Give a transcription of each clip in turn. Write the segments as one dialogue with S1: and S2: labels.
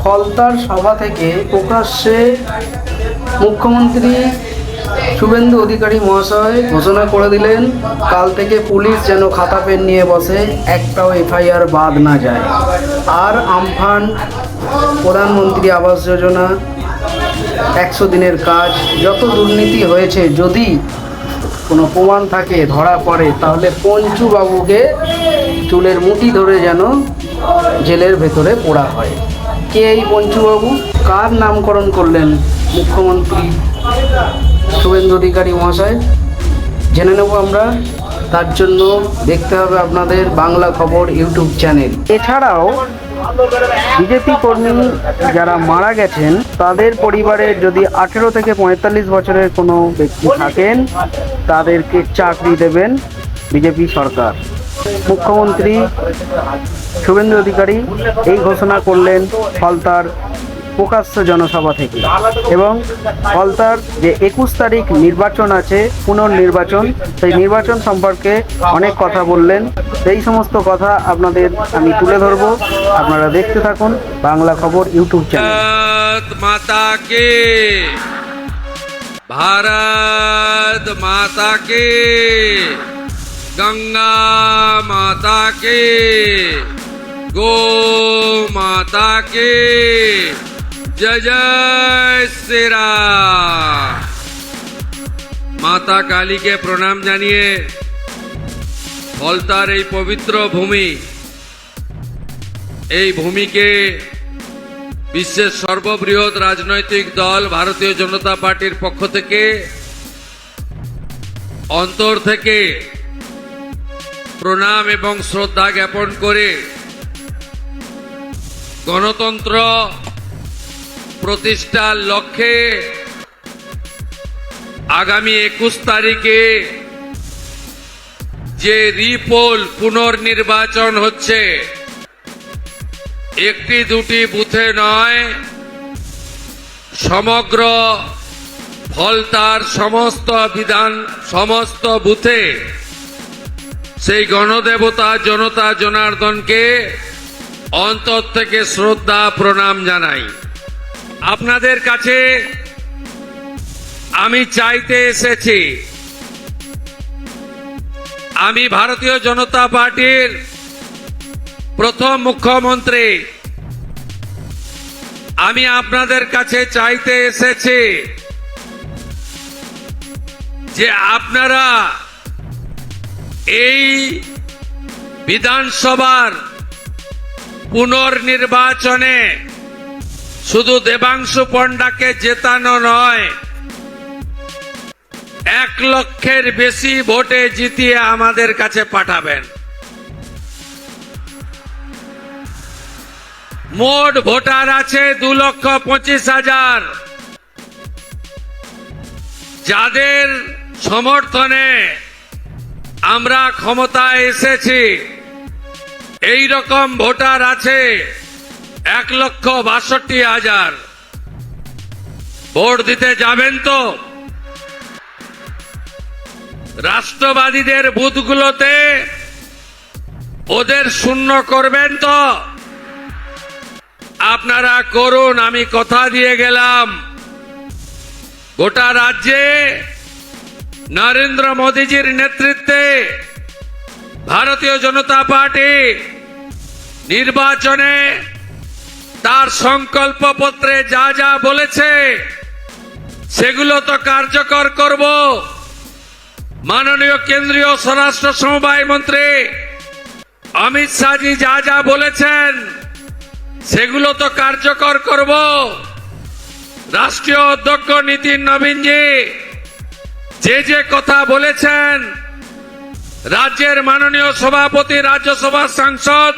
S1: ফলতার সভা থেকে প্রকাশ্যে মুখ্যমন্ত্রী শুভেন্দু অধিকারী মহাশয় ঘোষণা করে দিলেন, কাল থেকে পুলিশ যেন খাতা পেন নিয়ে বসে, একটাও এফআইআর বাদ না যায়। আর আমফান, প্রধানমন্ত্রী আবাস যোজনা, 100 দিনের কাজ, যত দুর্নীতি হয়েছে যদি কোনো প্রমাণ থাকে, ধরা পড়ে, তাহলে পঞ্চু বাবুকে চুলের মুঠি ধরে যেন জেলের ভেতরে পোড়া হয়। কে এই পঞ্চুবাবু? কার নামকরণ করলেন মুখ্যমন্ত্রী শুভেন্দু অধিকারী মহাশয়? জেনে নেব আমরা। তার জন্য দেখতে হবে আপনাদের বাংলা খবর ইউটিউব চ্যানেল। এছাড়াও বিজেপি কর্মী যারা মারা গেছেন তাদের পরিবারের যদি 18 থেকে 45 বছরের কোনো ব্যক্তি থাকেন, তাদেরকে চাকরি দেবেন বিজেপি সরকার। মুখ্যমন্ত্রী শুভেন্দু অধিকারী এই ঘোষণা করলেন ফলতার প্রকাশ্য জনসভা থেকে। এবং ফলতার যে 21 তারিখ নির্বাচন আছে, পুনর্নির্বাচন, সেই নির্বাচন সম্পর্কে অনেক কথা বললেন। সেই সমস্ত কথা আপনাদের আমি তুলে ধরবো, আপনারা দেখতে থাকুন বাংলা খবর ইউটিউব চ্যানেল।
S2: भारत माता के, भारत माता के, गंगा माता के, गो माता के, जय जय श्री राम। माता काली के प्रणाम जानिए फलतार এই পবিত্র ভূমি, এই ভূমিকে বিশ্বের সর্ববৃহৎ রাজনৈতিক দল ভারতীয় জনতা পার্টির পক্ষ থেকে অন্তর থেকে প্রণাম এবং শ্রদ্ধা জ্ঞাপন করে গণতন্ত্র প্রতিষ্ঠার লক্ষ্যে আগামী 21 তারিখে যে রিপোল পুনর্নির্বাচন হচ্ছে, একটি দুটি বুথে নয়, সমগ্র ফলতার সমস্ত বুথে সেই গণদেবতা জনতা জনার্দনকে অন্তর থেকে শ্রদ্ধা প্রণাম জানাই। আপনাদের কাছে আমি চাইতে এসেছি, আমি ভারতীয় জনতা পার্টির প্রথম মুখ্যমন্ত্রী, আমি আপনাদের কাছে চাইতে এসেছি যে আপনারা এই বিধানসভার পুনর্নির্বাচনে শুধু দেবাংশু পণ্ডাকে জেতানো নয়, 1 লক্ষের বেশি ভোটে জিতিয়ে আমাদের কাছে পাঠাবেন। মোট ভোটার আছে 2,25,000, যাদের সমর্থনে আমরা ক্ষমতায় এসেছি। এই রকম ভোটার আছে 1,62,000। ভোট দিতে যাবেন তো? রাষ্ট্রবাদীদের বুথগুলোতে ওদের শূন্য করবেন তো? আপনারা করুন, আমি কথা দিয়ে গেলাম। গোটা রাজ্যে নরেন্দ্র মোদীজির নেতৃত্বে ভারতীয় জনতা পার্টি নির্বাচনে তার সংকল্পপত্রে যা যা বলেছে সেগুলো তো কার্যকর করব। মাননীয় কেন্দ্রীয় স্বরাষ্ট্র সমবায় মন্ত্রী অমিত শাহজি যা যা বলেছেন সেগুলো তো কার্যকর করব। রাষ্ট্রীয় অধ্যক্ষ নীতিন নবীনজি যে কথা বলেছেন, রাজ্যের মাননীয় সভাপতি রাজ্যসভার সাংসদ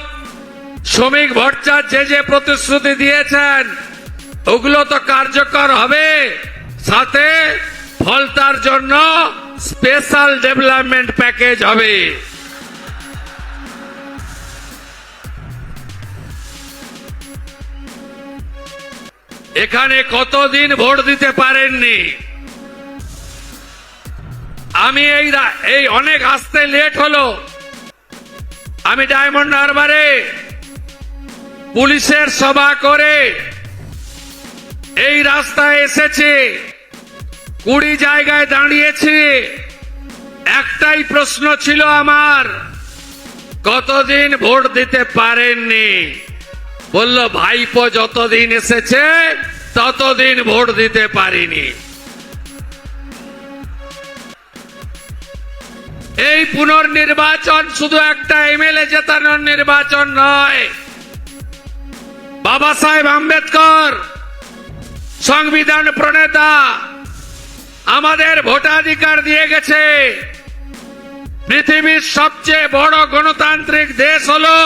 S2: শ্রমিক ভট্টাচার্য যে প্রতিশ্রুতি দিয়েছেন ওগুলো তো কার্যকর হবে। সাথে ফলতার জন্য স্পেশাল ডেভেলপমেন্ট প্যাকেজ হবে। এখানে কতদিন ভোট দিতে পারেননি। আমি এই অনেক আসতে লেট হলো। আমি ডায়মন্ড হারবারে পুলিশের সভা করে এই রাস্তায় এসেছি, 20 জায়গায় দাঁড়িয়েছি। একটাই প্রশ্ন ছিল আমার, কতদিন ভোট দিতে পারেননি? বলল ভাইপো যতদিন এসেছে ততদিন ভোট দিতে পারিনি। এই পুনর্নির্বাচন শুধু একটা এমএলএ জেতানোর নির্বাচন নয়। বাবা সাহেব আম্বেদকর সংবিধান প্রণেতা আমাদের ভোটাধিকার দিয়ে গেছে। পৃথিবীর সবচেয়ে বড় গণতান্ত্রিক দেশ হলো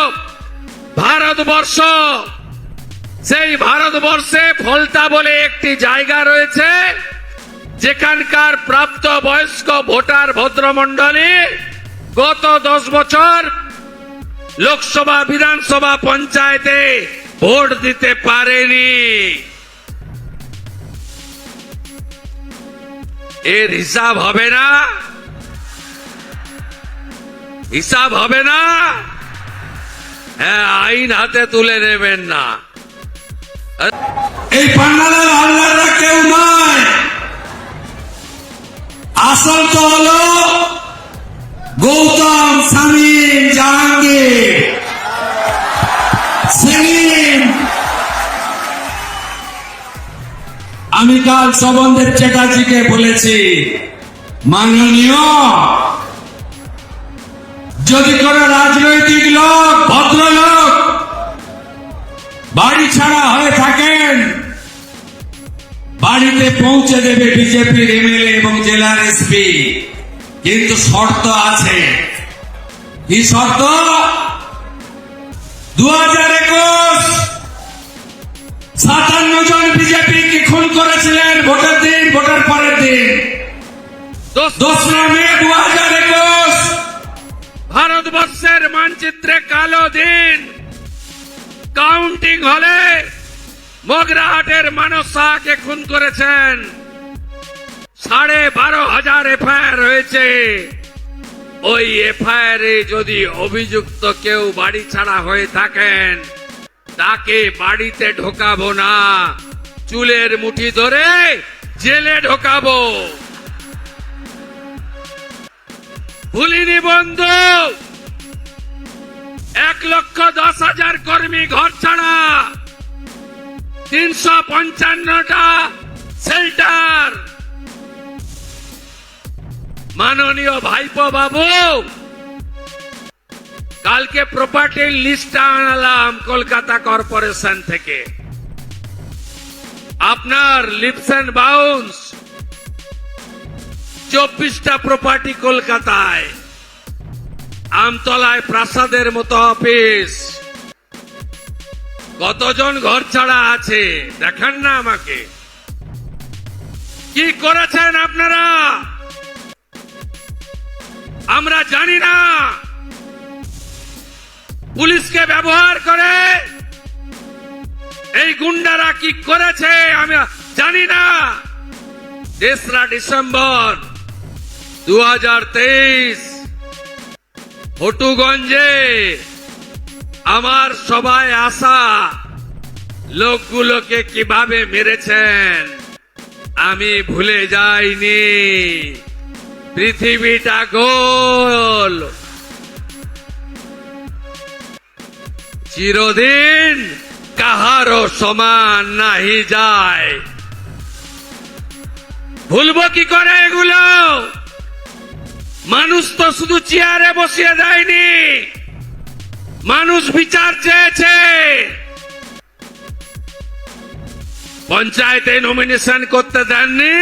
S2: ভারতবর্ষ। সেই ভারতবর্ষে ফলতা বলে একটি জায়গা রয়েছে, যেখানকার প্রাপ্ত বয়স্ক ভোটার ভদ্রমণ্ডলী গত 10 বছর লোকসভা, বিধানসভা, পঞ্চায়েতে ভোট দিতে পারেনি। এর হিসাব হবে না? হিসাব হবে না? হ্যাঁ, আইন হাতে তুলে নেবেন না।
S3: এই পান্ডালের হাল্লাররা কেউ নয়, আসল তো হলো গৌতম, শামীম, জাহাঙ্গীর, সেলিম। আমি কাল শোভনদেব চ্যাটার্জিকে বলেছি, মাননীয়, যদি কোন রাজনৈতিক লোক, ভদ্রলোক বাড়ি ছাড়া হয়ে থাকেন, বাড়িতে পৌঁছে দেবে বিজেপির এমএলএ এবং জেলার এসপি। কিন্তু শর্ত আছে। কি শর্ত? 2021 57 জন বিজেপি কি খুন করেছিলেন ভোটের দিন, ভোটের পরের দিন। 2রা মে 2021
S2: ভারতবর্ষের মানচিত্রে কালো দিন। কাউন্টিং হলে মগরাহাটের মানস শাহকে খুন করেছেন। 12,500 এফআইআর হয়েছে। ওই এফআইআর এ যদি অভিযুক্ত কেউ বাড়ি ছাড়া হয়ে থাকেন, তাকে বাড়িতে ঢোকাবো না, চুলের মুঠি ধরে জেলে ঢোকাবো। ভুলিনি বন্ধু, 1,10,000 কর্মী ঘর ছাড়া, 355টা শেল্টার। মাননীয় ভাইপো বাবু, কালকে প্রপার্টির লিস্ট আনালাম কলকাতা কর্পোরেশন থেকে। আপনার লিপস এন্ড বাউন্স 24টা প্রপার্টি কলকাতায়, আমতলায় প্রাসাদের মতো অফিস। কতজন ঘর ছাড়া আছে দেখান না আমাকে। কি করেছেন আপনারা আমরা জানি না। পুলিশকে ব্যবহার করে এই গুন্ডারা কি করেছে আমি জানি না। 3রা ডিসেম্বর 2023 হটুগঞ্জে আমার সবাই আসা লোকগুলোকে কিভাবে মেরেছেন আমি ভুলে যাইনি। পৃথিবীটা গোল, চিরদিন কাহারও সমান নাহি যায়। ভুলবো কি করে এগুলো? মানুষ তো শুধু চেয়ারে বসিয়ে দেয়নি, মানুষ বিচার চেয়েছে। পঞ্চায়েতে নমিনেশন করতে দেননি,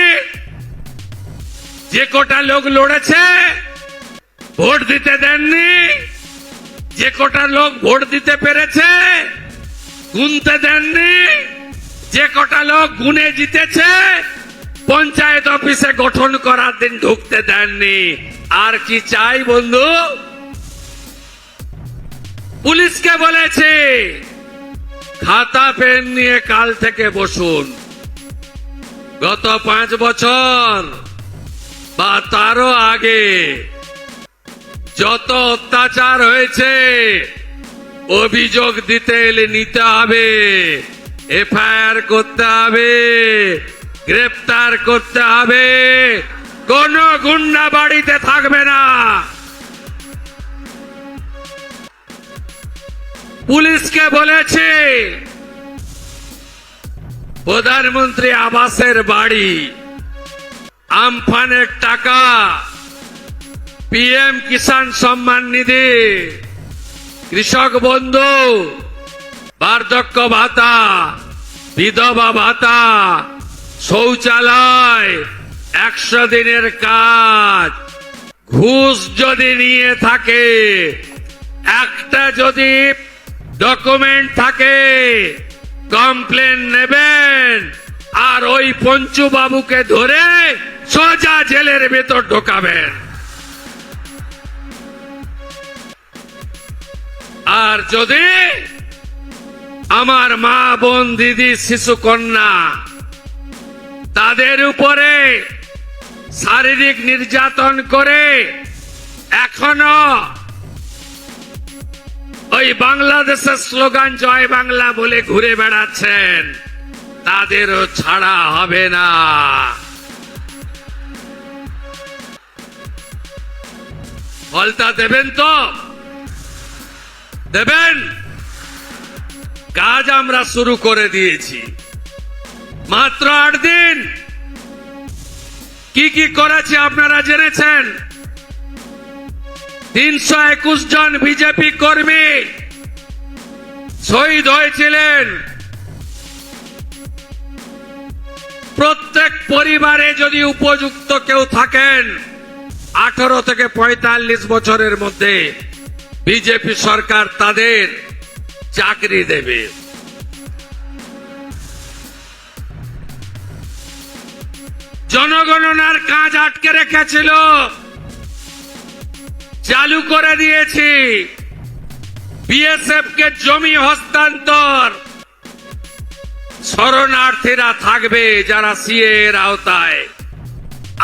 S2: যে কটা লোক লড়েছে ভোট দিতে দেননি, যে কটা লোক ভোট দিতে পেরেছে গুনতে দেননি, যে কটা লোক গুনে জিতেছে পঞ্চায়েত অফিসে গঠন করার দিন ঢুকতে দেননি। আর কি চাই বন্ধু? পুলিশকে বলেছে খাতা পেন নিয়ে কাল থেকে বসুন। গত 5 বছর বা তারও আগে যত অত্যাচার হয়েছে অভিযোগ দিতে এলে নিতে হবে। এফআইআর করতে হবে, গ্রেফতার করতে হবে, কোন গুন্ডা বাড়িতে থাকবে না। পুলিশকে বলেছে প্রধানমন্ত্রী আবাসের বাড়ি, আমফানের টাকা, পিএম কিষাণ সম্মান নিধি, কৃষক বন্ধু, বার্ধক্য ভাতা, বিধবা ভাতা, শৌচালয়, 100 দিনের কাজ, ঘুষ যদি নিয়ে থাকে, একটা যদি ডকুমেন্ট থাকে, কমপ্লেন নেবেন আর ওই পঞ্চু বাবুকে ধরে সোজা জেলের ভেতর ঢোকাবেন। আর যদি আমার মা, বোন, দিদি, শিশু কন্যা তাদের উপরে শারীরিক নির্যাতন করে এখনো ওই বাংলাদেশের স্লোগান জয় বাংলা বলে ঘুরে বেড়াচ্ছেন, তাদেরও ছাড়া হবে না। ফলটা দেবেন তো? দেবেন? কাজ আমরা শুরু করে দিয়েছি। মাত্র 8 দিন কি কি করেছে আপনারা জেনেছেন। 321 জন বিজেপি কর্মী শহীদ হয়েছিলেন। প্রত্যেক পরিবারে যদি উপযুক্ত কেউ থাকেন 18 থেকে 45 বছরের মধ্যে বিজেপি সরকার তাদের চাকরি দেবে। জনগণনার কাজ আটকে রেখেছিল, চালু করে দিয়েছি। বিএসএফ কে জমি হস্তান্তর, শরণার্থীরা থাকবে যারা সিএ এর আওতায়,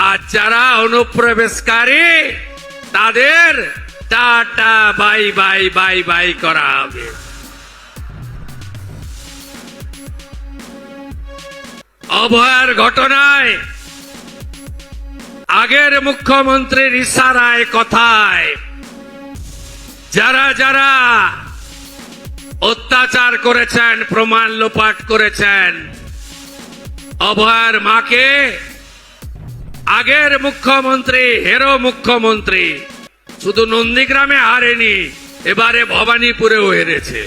S2: আর যারা অনুপ্রবেশকারী তাদের tata bye bye bye bye করা হবে। অভয়ার ঘটনায় আগের মুখ্যমন্ত্রীর ইশারায় কথায় যারা যারা অত্যাচার করেছেন, প্রমাণ লোপাট করেছেন, অভয়ার মাকে আগের মুখ্যমন্ত্রী, হেরো মুখ্যমন্ত্রী, শুধু নন্দীগ্রামে হারেনি, এবারে ভবানীপুরেও হেরেছে।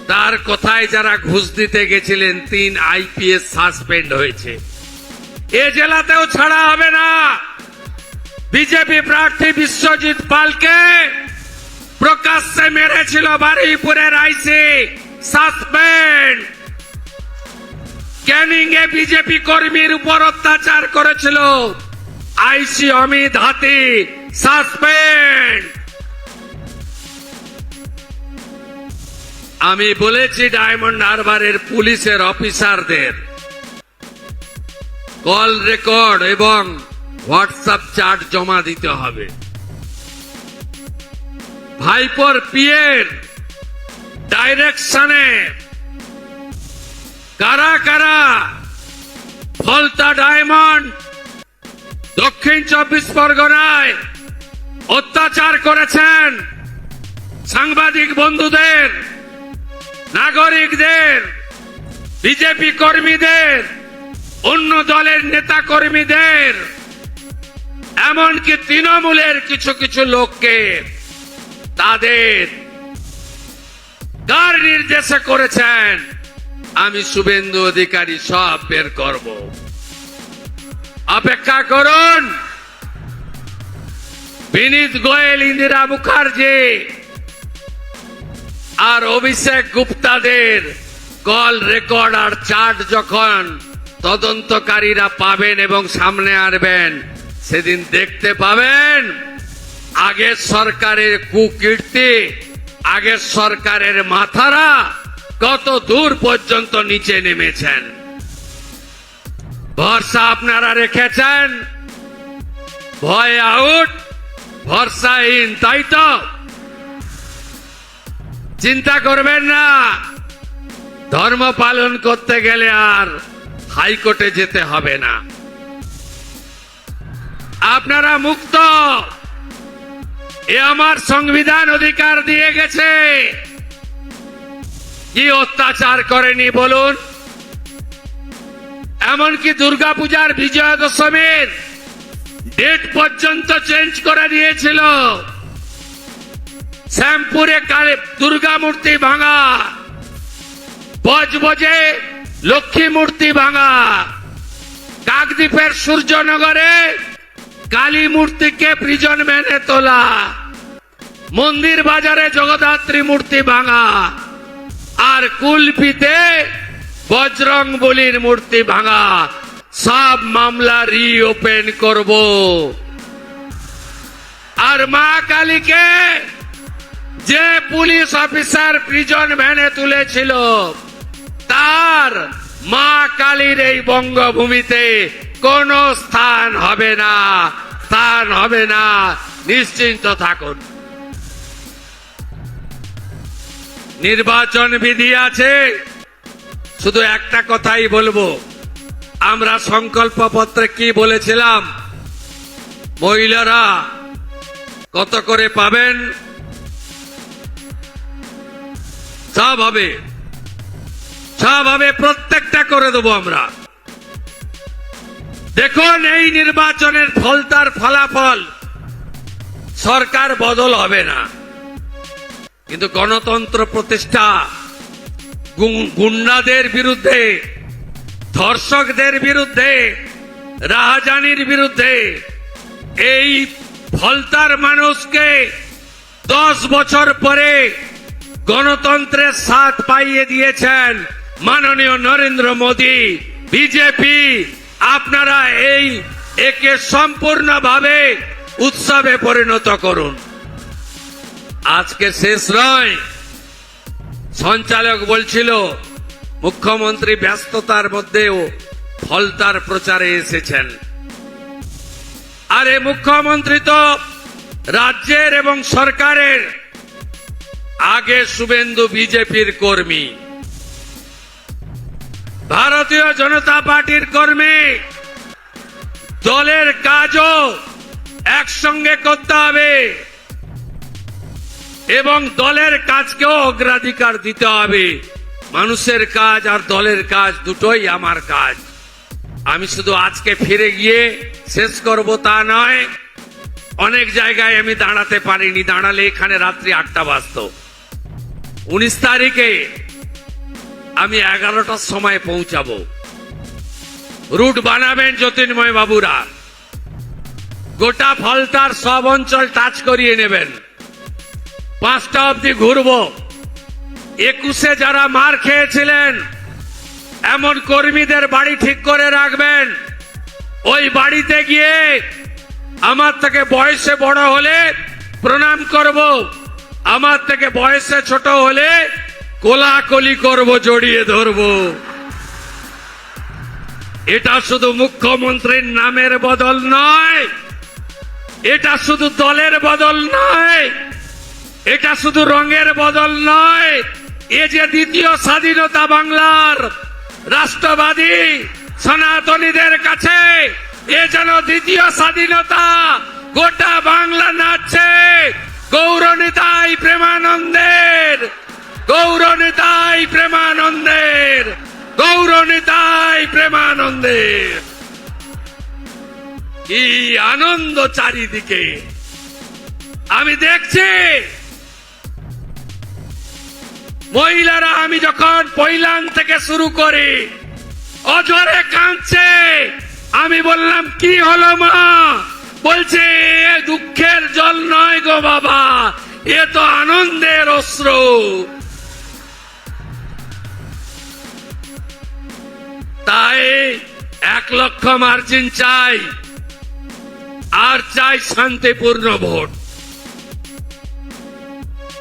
S2: তার কথায় যারা ঘুষ দিতে গেছিলেন 3 আইপিএস সাসপেন্ড হয়েছে। এ জেলাতেও ছাড়া হবে না। বিজেপি প্রার্থী বিশ্বজিৎ পালকে প্রকাশ্যে মেরেছিল বারুইপুরের আইসি, সাসপেন্ড। ক্যানিং এ বিজেপি কর্মীর উপর অত্যাচার করেছিল আইসি অমিত হাতি, সাসপেন্ড। আমি বলেছি ডায়মন্ড হারবারের পুলিশের অফিসারদের কল রেকর্ড এবং হোয়াটসঅ্যাপ চ্যাট জমা দিতে হবে। ভাইপোর পিএর ডাইরেকশনে কারা কারা ফলতা ডায়মন্ড, দক্ষিণ 24 পরগনায় অত্যাচার করেছেন সাংবাদিক বন্ধুদের, নাগরিকদের, বিজেপি কর্মীদের, অন্য দলের নেতা কর্মীদের, এমনকি তৃণমূলের কিছু কিছু লোককে তাদের কার নির্দেশে করেছেন আমি শুভেন্দু অধিকারী সব বের করব। অপেক্ষা করুন। বিনীত গোয়েল, ইন্দিরা মুখার্জি আর অভিষেক গুপ্তাদের কল রেকর্ড আর চার্ট যখন তদন্তকারীরা পাবেন এবং সামনে আনবেন, সেদিন দেখতে পাবেন আগের সরকারের কুকীর্তি, আগের সরকারের মাথারা কত দূর পর্যন্ত নিচে নেমেছেন। ভরসা আপনারা রেখেছেন, ভয় আউট, ভরসাহীন, তাই তো? চিন্তা করবেন না, ধর্ম পালন করতে গেলে আর হাইকোর্টে যেতে হবে না। আপনারা মুক্ত, এ আমার সংবিধান অধিকার দিয়ে গেছে। কি অত্যাচার করেনি বলুন? এমনকি দুর্গাপূজার বিজয়া দশমীর ডেট পর্যন্ত চেঞ্জ করে দিয়েছিল। শ্যামপুরে দুর্গা মূর্তি ভাঙা, বজবজে লক্ষ্মী মূর্তি ভাঙা, কাকদ্বীপের সূর্যনগরে কালী মূর্তিকে প্রিজন ভ্যানে তোলা, মন্দির বাজারে জগদ্ধাত্রী মূর্তি ভাঙা, আর কুলপিতে বজরং বলির মূর্তি ভাঙা। সব মামলা রিওপেন করব। আর মা কালীকে যে পুলিশ অফিসার প্রিজন ভ্যানে তুলেছিল, তার মা কালীর এই বঙ্গভূমিতে কোনো স্থান হবে না, স্থান হবে না, নিশ্চিন্ত থাকুন। নির্বাচন বিধি আছে, শুধু একটা কথাই বলবো, আমরা সংকল্প পত্রে কি বলেছিলাম? মহিলারা কত করে পাবেন? সব হবে, প্রত্যেকটা করে দেবো আমরা। দেখুন, এই নির্বাচনের ফলাফল সরকার বদল হবে না, কিন্তু গণতন্ত্র প্রতিষ্ঠা, গুন্ডাদের বিরুদ্ধে, ধর্ষকদের বিরুদ্ধে, রাহাজানির বিরুদ্ধে এই ফলতার মানুষকে 10 বছর পরে গণতন্ত্রের স্বাদ পাইয়ে দিয়েছেন মাননীয় নরেন্দ্র মোদী, বিজেপি। আপনারা একে সম্পূর্ণভাবে উৎসবে পরিণত করুন। আজকে শেষ নয়, সঞ্চালক বলছিল মুখ্যমন্ত্রী ব্যস্ততার মধ্যেও ফলতার প্রচারে এসেছেন। আরে মুখ্যমন্ত্রী তো রাজ্যের এবং সরকারের আগে শুভেন্দু বিজেপির কর্মী, ভারতীয় জনতা পার্টির কর্মী। দলের কাজও একসঙ্গে করতে হবে এবং দলের কাজকেও অগ্রাধিকার দিতে হবে। মানুষের কাজ আর দলের কাজ দুটোই আমার কাজ। আমি শুধু আজকে ফিরে গিয়ে শেষ করব তা নয়, অনেক জায়গায় আমি দাঁড়াতে পারিনি, দাঁড়ালে এখানে রাত্রি 8টা বাজতো। 19 তারিখে আমি 11টার সময় পৌঁছাবো। রুট বানাবেন জ্যোতির্ময় বাবুরা, গোটা ফলতার সব অঞ্চল টাচ করিয়ে নেবেন। 5টা অবধি ঘুরবো। 21-এ যারা মার খেয়েছিলেন এমন কর্মীদের বাড়ি ঠিক করে রাখবেন। ওই বাড়িতে গিয়ে আমার থেকে বয়সে বড় হলে প্রণাম করব, আমার থেকে বয়সে ছোট হলে কোলাকুলি করব, জড়িয়ে ধরব। এটা শুধু মুখ্যমন্ত্রীর নামের বদল নয়, এটা শুধু দলের বদল নয়, এটা শুধু রঙের বদল নয়। এ যে দ্বিতীয় স্বাধীনতা বাংলার রাষ্ট্রবাদী সনাতনীদের কাছে, এ যেন দ্বিতীয় স্বাধীনতা। গোটা বাংলা নাচছে গৌরনিতাই প্রেমানন্দের, গৌরনিতাই প্রেমানন্দের, গৌরনিতাই প্রেমানন্দের। কি আনন্দ চারিদিকে আমি দেখছি। মহিলারা, আমি যখন পৈলান থেকে শুরু করি, অঝরে কাঁদছে। আমি বললাম, কি হলো মা? বলছে, এ দুঃখের জল নয় গো বাবা, এ তো আনন্দের অশ্রু। তাই 1 লক্ষ মার্জিন চাই, আর চাই শান্তিপূর্ণ ভোট।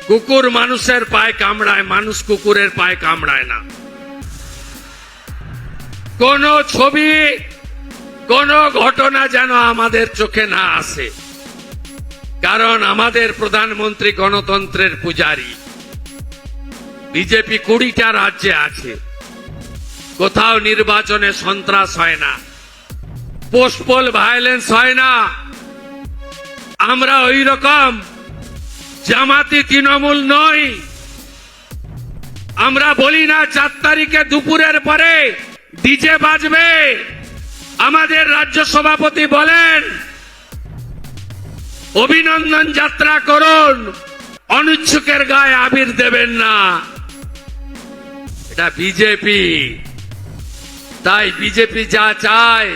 S2: কুকুর মানুষের পায়ে কামড়ায়, মানুষ কুকুরের পায়ে কামড়ায় না। কোন ছবি, কোন ঘটনা যেন আমাদের চোখে না আসে, কারণ আমাদের প্রধানমন্ত্রী গণতন্ত্রের পূজারী। বিজেপি 20টা রাজ্যে আছে, কোথাও নির্বাচনে সন্ত্রাস হয় না, পোস্টপোল ভায়োলেন্স হয় না। আমরা ওই রকম জামাতি তৃণমূল নই। আমরা বলি না 4 তারিখে দুপুরের পরে ডিজে বাজবে। আমাদের রাজ্য সভাপতি বলেন অভিনন্দন যাত্রা করুন, অনুচ্ছুকের গায়ে আবির দেবেন না। এটা বিজেপি। তাই বিজেপি যা চায়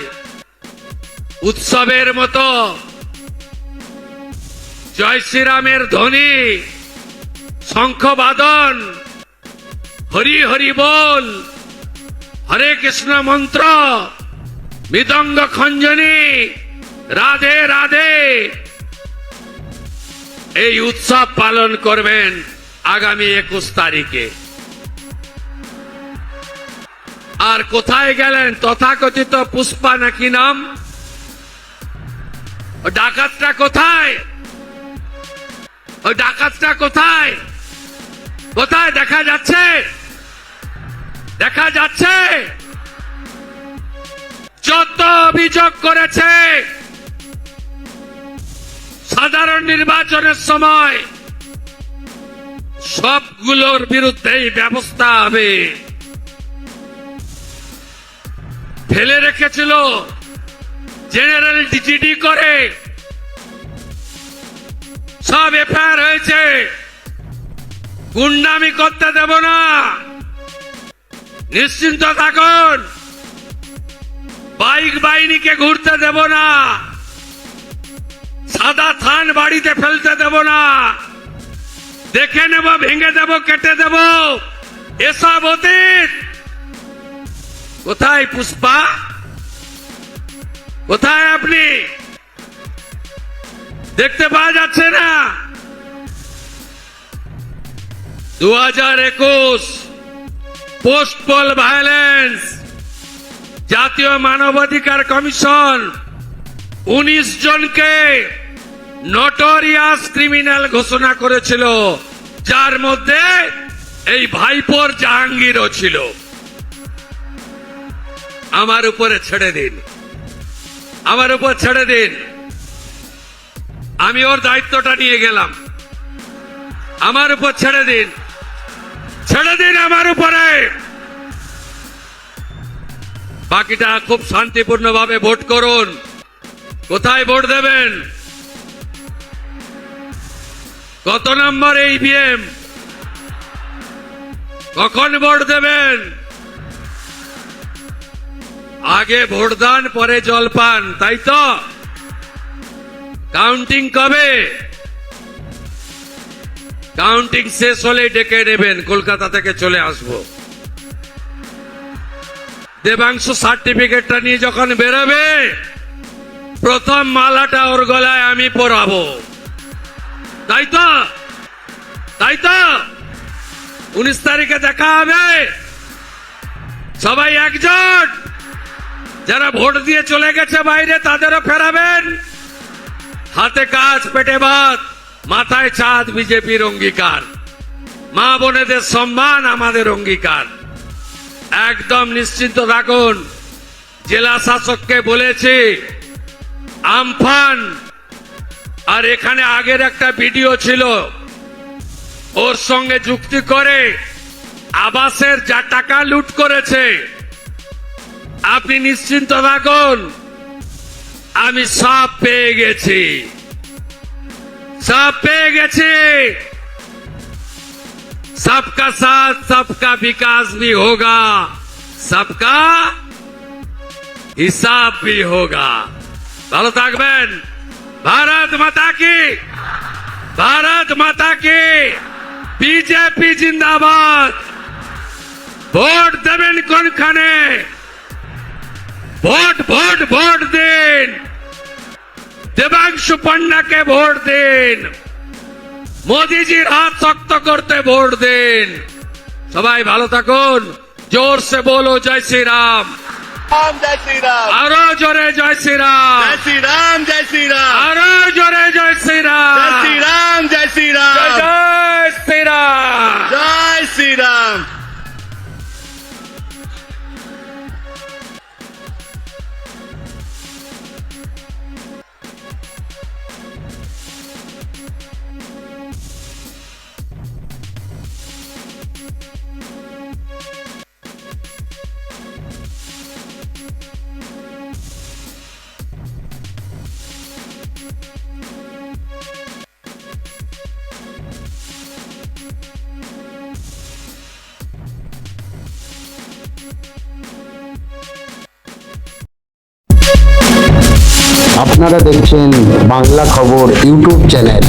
S2: উৎসবের মতো জয় শ্রীরামের ধ্বনি, শঙ্খবাদন, হরি হরি বল, হরে কৃষ্ণ মন্ত্র, মৃদঙ্গ খঞ্জনি, রাধে রাধে, এই উৎসব পালন করবেন আগামী 21 তারিখে। আর কোথায় গেলেন তথাকথিত পুষ্পা নাকি নাম? ও ডাকাতটা কোথায়? ওই ডাকাতটা কোথায়? কোথায় দেখা যাচ্ছে? দেখা যাচ্ছে যত অভিযোগ করেছে সাধারণ নির্বাচনের সময় সবগুলোর বিরুদ্ধেই ব্যবস্থা হবে। ফেলে রেখেছিল জেনারেল জিডি করে, সব এফআইআর হয়েছে। গুন্ডামি করতে দেব না, নিশ্চিন্ত থাকুন। বাইক বাহিনীকে ঘুরতে দেব না, সাদা থান বাড়িতে ফেলতে দেব না, দেখে নেব, ভেঙে দেব, কেটে দেব, এসব অতীত। কোথায় পুষ্পা? কোথায় আপনি? দেখতে পাওয়া যাচ্ছে না? 2021 পোস্টপোল ভায়োলেন্স, জাতীয় মানবাধিকার কমিশন 19 জনকে নটোরিয়াস ক্রিমিনাল ঘোষণা করেছিল, যার মধ্যে এই ভাইপোর জাহাঙ্গীরও ছিল। আমার উপরে ছেড়ে দিন, আমার উপর ছেড়ে দিন, আমি ওর দায়িত্বটা নিয়ে গেলাম। আমার উপর ছেড়ে দিন, ছেড়ে দিন আমার উপরে। বাকিটা খুব শান্তিপূর্ণভাবে ভোট করুন। কোথায় ভোট দেবেন? কত নম্বর ইভিএম? কখন ভোট দেবেন? আগে ভোটদান, পরে জলপান, তাই তো? কাউন্টিং কবে? কাউন্টিং শেষ হলে ডেকে নেবেন, কলকাতা থেকে চলে আসব। দেবাংশু সার্টিফিকেটটা নিয়ে যখন বেরোবে, প্রথম মালাটা ওর গলায় আমি পরাবো, তাই তো? তাই তো? 19 তারিখে দেখা হবে। সবাই একজোট। যারা ভোট দিয়ে চলে গেছে বাইরে, তাদেরও ফেরাবেন। হাতে কাজ, পেটে ভাত, মাথায় ছাদ বিজেপির অঙ্গীকার। মা বোনেদের সম্মান আমাদের অঙ্গীকার। একদম নিশ্চিন্ত থাকুন। জেলা শাসককে বলেছি আমফান, আর এখানে আগের একটা ভিডিও ছিল, ওর সঙ্গে যুক্তি করে আবাসের যা টাকা লুট করেছে, আপনি নিশ্চিন্ত থাকুন, আমি সব পেয়ে গেছি, সব পেয়ে গেছি। सबका साथ सबका विकास भी होगा, सबका हिसाब भी होगा। ভালো থাকবেন। ভারত মাতা কি, ভারত মাতা কি, বিজেপি জিন্দাবাদ। ভোট দেবেন কোনখানে? ভোট ভোট ভোট দিন। দেবাংশু পান্ডাকে ভোট দিন। মোদিজির হাত শক্ত করতে ভোট দিন। সবাই ভালো থাকুন। জোর সে বলো জয় শ্রী রাম।
S4: जय श्री राम,
S2: আরো জোরে জয় শ্রী রাম।
S4: जय श्री राम, जय श्री राम,
S2: আরো জোরে জয় শ্রী রাম।
S4: जय श्री राम, जय श्री राम,
S2: জয় শ্রী রাম।
S4: जय श्री राम।
S5: আপনারা দেখছেন বাংলা খবর ইউটিউব চ্যানেল।